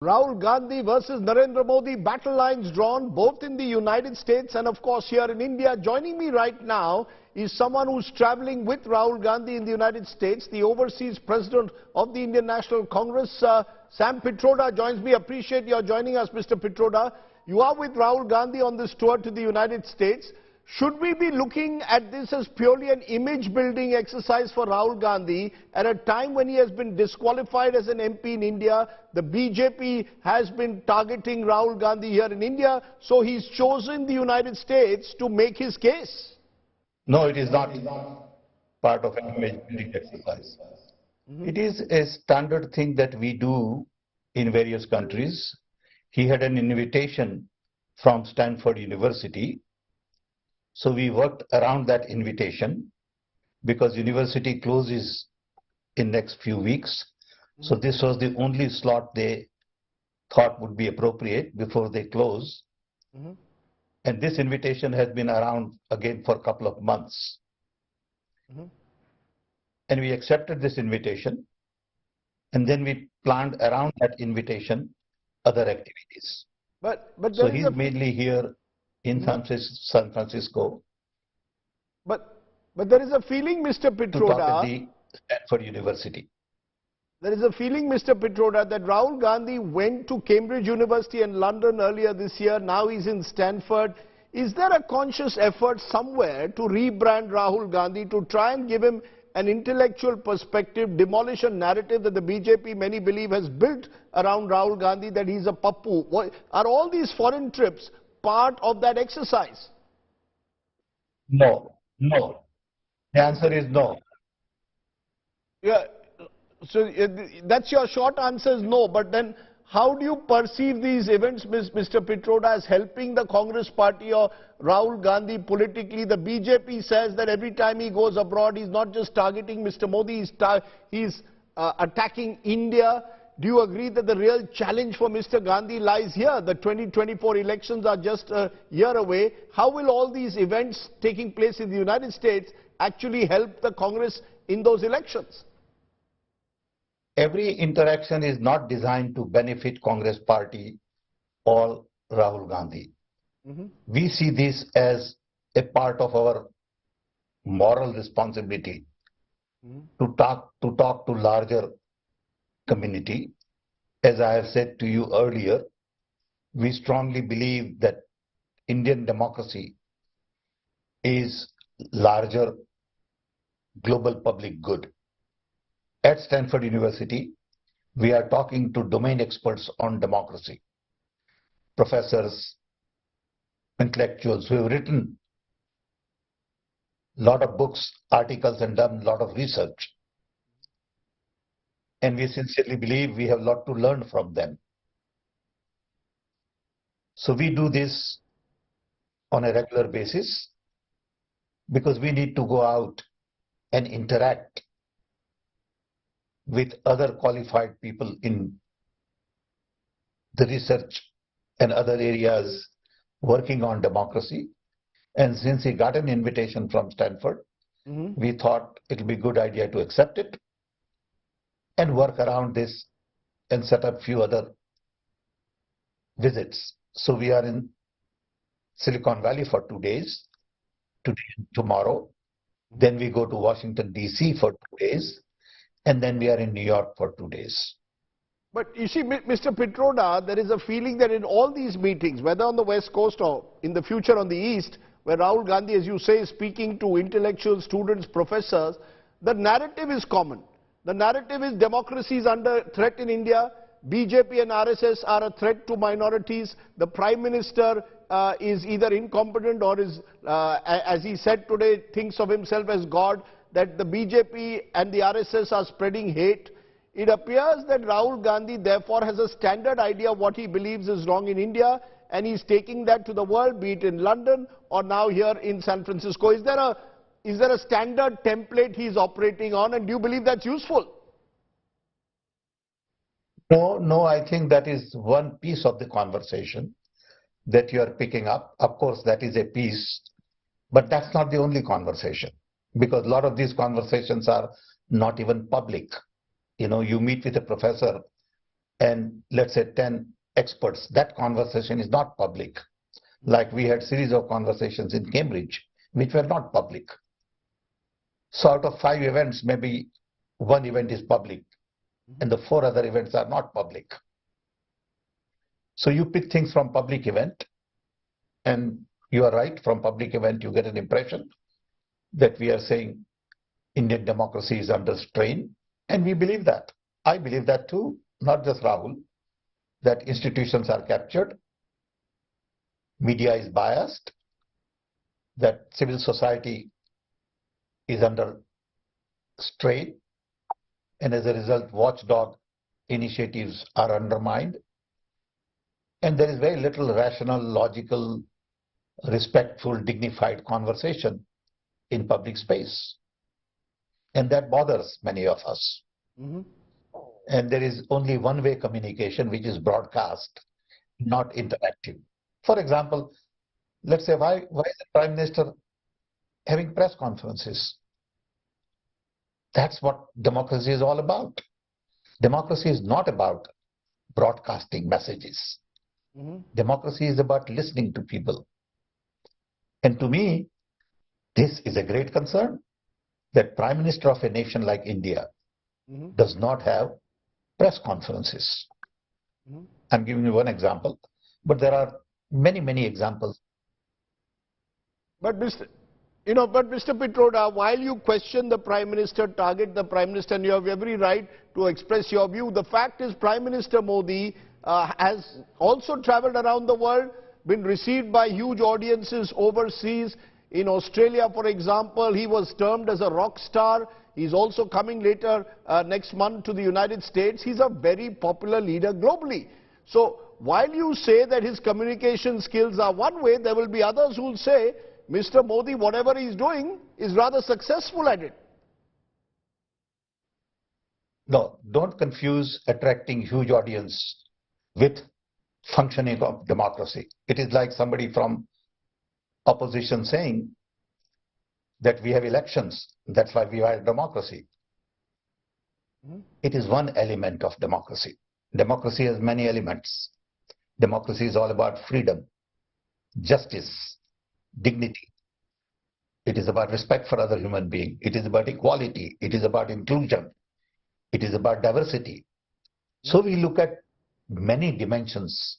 Rahul Gandhi versus Narendra Modi, battle lines drawn both in the United States and of course here in India. Joining me right now is someone who's traveling with Rahul Gandhi in the United States, the overseas president of the Indian National Congress, Sam Pitroda joins me. Appreciate your joining us, Mr. Pitroda. You are with Rahul Gandhi on this tour to the United States. Should we be looking at this as purely an image-building exercise for Rahul Gandhi at a time when he has been disqualified as an MP in India? The BJP has been targeting Rahul Gandhi here in India, so he's chosen the United States to make his case. No, it is not part of an image-building exercise. It is a standard thing that we do in various countries. He had an invitation from Stanford University. So we worked around that invitation because university closes in next few weeks. So this was the only slot they thought would be appropriate before they close. And this invitation has been around again for a couple of months. And we accepted this invitation. And then we planned around that invitation other activities. So he's mainly here in San Francisco. But there is a feeling, Mr. Pitroda, to talk at the Stanford University. There is a feeling, Mr. Pitroda, that Rahul Gandhi went to Cambridge University and London earlier this year. Now he's in Stanford. Is there a conscious effort somewhere to rebrand Rahul Gandhi, to try and give him an intellectual perspective, demolish a narrative that the BJP, many believe, has built around Rahul Gandhi, that he's a pappu? Are all these foreign trips part of that exercise? No. The answer is no. Yeah, so that's your short answer is no. But then how do you perceive these events, Mr. Pitroda, as helping the Congress party or Rahul Gandhi politically? The BJP says that every time he goes abroad, he's not just targeting Mr. Modi, he's attacking India. Do you agree that the real challenge for Mr. Gandhi lies here? The 2024 elections are just a year away. How will all these events taking place in the United States actually help the Congress in those elections? Every interaction is not designed to benefit Congress party or Rahul Gandhi. We see this as a part of our moral responsibility to talk to larger community. As I have said to you earlier, we strongly believe that Indian democracy is larger global public good. At Stanford University, we are talking to domain experts on democracy, professors, intellectuals who have written a lot of books, articles, and done a lot of research. And we sincerely believe we have a lot to learn from them. So we do this on a regular basis because we need to go out and interact with other qualified people in the research and other areas working on democracy. And since he got an invitation from Stanford, we thought it would be a good idea to accept it and work around this and set up few other visits. So we are in Silicon Valley for 2 days, today and tomorrow. Then we go to Washington, D.C. for 2 days. And then we are in New York for 2 days. But you see, Mr. Pitroda, there is a feeling that in all these meetings, whether on the West Coast or in the future on the East, where Rahul Gandhi, as you say, is speaking to intellectuals, students, professors, the narrative is common. The narrative is democracy is under threat in India. BJP and RSS are a threat to minorities. The Prime Minister is either incompetent or is, as he said today, thinks of himself as God, that the BJP and the RSS are spreading hate. It appears that Rahul Gandhi therefore has a standard idea of what he believes is wrong in India, and he's taking that to the world, be it in London or now here in San Francisco. Is there a standard template he's operating on, and do you believe that's useful? No, I think that is one piece of the conversation that you are picking up. Of course, that is a piece, but that's not the only conversation, because a lot of these conversations are not even public. You know, you meet with a professor and let's say 10 experts, that conversation is not public. Like we had series of conversations in Cambridge, which were not public. So out of 5 events, maybe 1 event is public, and the 4 other events are not public. So you pick things from public event, and you are right, from public event you get an impression that we are saying Indian democracy is under strain, and we believe that. I believe that too, not just Rahul, that institutions are captured, media is biased, that civil society is under strain, and as a result watchdog initiatives are undermined, and there is very little rational, logical, respectful, dignified conversation in public space. And that bothers many of us. And there is only one-way communication, which is broadcast, not interactive. For example, let's say why is the Prime Minister having press conferences? That's what democracy is all about. Democracy is not about broadcasting messages. Democracy is about listening to people. And to me, this is a great concern, that Prime Minister of a nation like India does not have press conferences. I'm giving you one example, but there are many, many examples. But Mr. Pitroda, while you question the Prime Minister, target the Prime Minister, and you have every right to express your view, the fact is Prime Minister Modi has also travelled around the world, been received by huge audiences overseas. In Australia, for example, he was termed as a rock star. He's also coming later next month to the United States. He's a very popular leader globally. So while you say that his communication skills are one way, there will be others who will say, Mr. Modi, whatever he's doing, is rather successful at it. No, don't confuse attracting huge audience with functioning of democracy. It is like somebody from opposition saying that we have elections, that's why we have democracy. It is one element of democracy. Democracy has many elements. Democracy is all about freedom, justice, dignity. It is about respect for other human beings. It is about equality. It is about inclusion. It is about diversity. So we look at many dimensions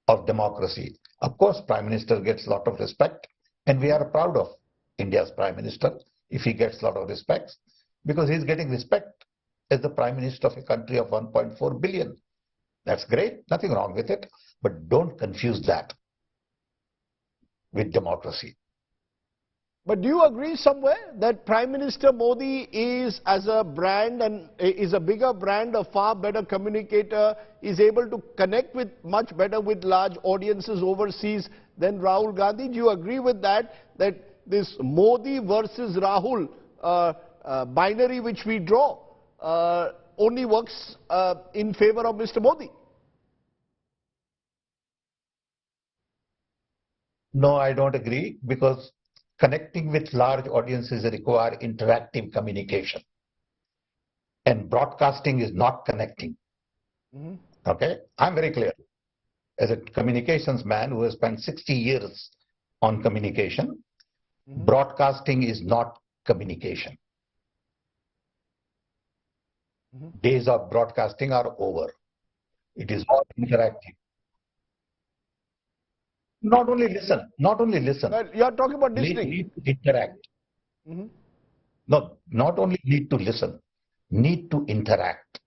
of democracy. Of course, Prime Minister gets a lot of respect, and we are proud of India's Prime Minister if he gets a lot of respect, because he's getting respect as the Prime Minister of a country of 1.4 billion. That's great, nothing wrong with it, but don't confuse that with democracy. But do you agree somewhere that Prime Minister Modi is, as a brand, and is a bigger brand, a far better communicator, is able to connect with much better with large audiences overseas than Rahul Gandhi? Do you agree with that, that this Modi versus Rahul binary which we draw only works in favor of Mr. Modi? No, I don't agree, because connecting with large audiences require interactive communication. And broadcasting is not connecting. Okay? I'm very clear. As a communications man who has spent 60 years on communication, broadcasting is not communication. Days of broadcasting are over. It is all interactive. Not only listen. Well, you are talking about listening. Need to interact. No, not only need to listen, need to interact.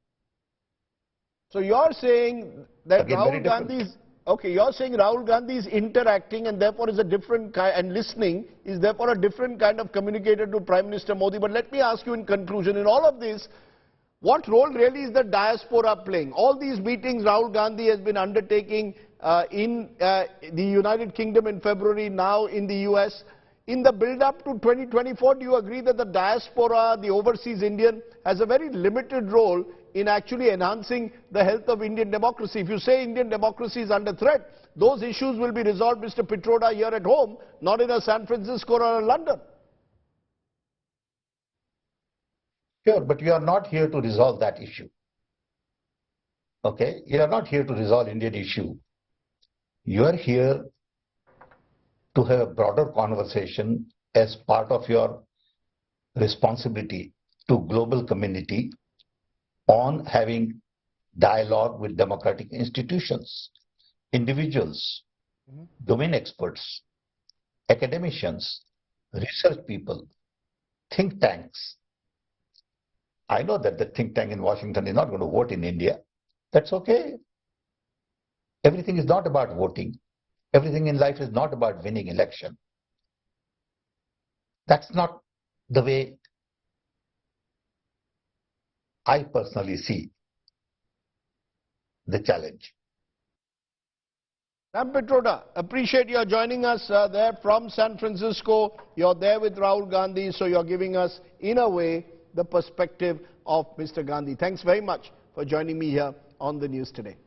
So you are saying that Again, Rahul Gandhi is, okay, you are saying Rahul Gandhi is interacting and therefore is a different kind, and listening is therefore a different kind of communicator to Prime Minister Modi. But let me ask you in conclusion, in all of this, what role really is the diaspora playing? All these meetings Rahul Gandhi has been undertaking in the United Kingdom in February, now in the US. In the build-up to 2024, do you agree that the diaspora, the overseas Indian, has a very limited role in actually enhancing the health of Indian democracy? If you say Indian democracy is under threat, those issues will be resolved, Mr. Pitroda, here at home, not in a San Francisco or a London. Sure, but we are not here to resolve that issue. Okay? You are not here to resolve Indian issue. You are here to have a broader conversation as part of your responsibility to global community on having dialogue with democratic institutions, individuals, domain experts, academicians, research people, think tanks. I know that the think tank in Washington is not going to vote in India. That's okay. Everything is not about voting. Everything in life is not about winning election. That's not the way I personally see the challenge. Ram Pitroda, appreciate your joining us there from San Francisco. You're there with Rahul Gandhi, so you're giving us, in a way, the perspective of Mr. Gandhi. Thanks very much for joining me here on the news today.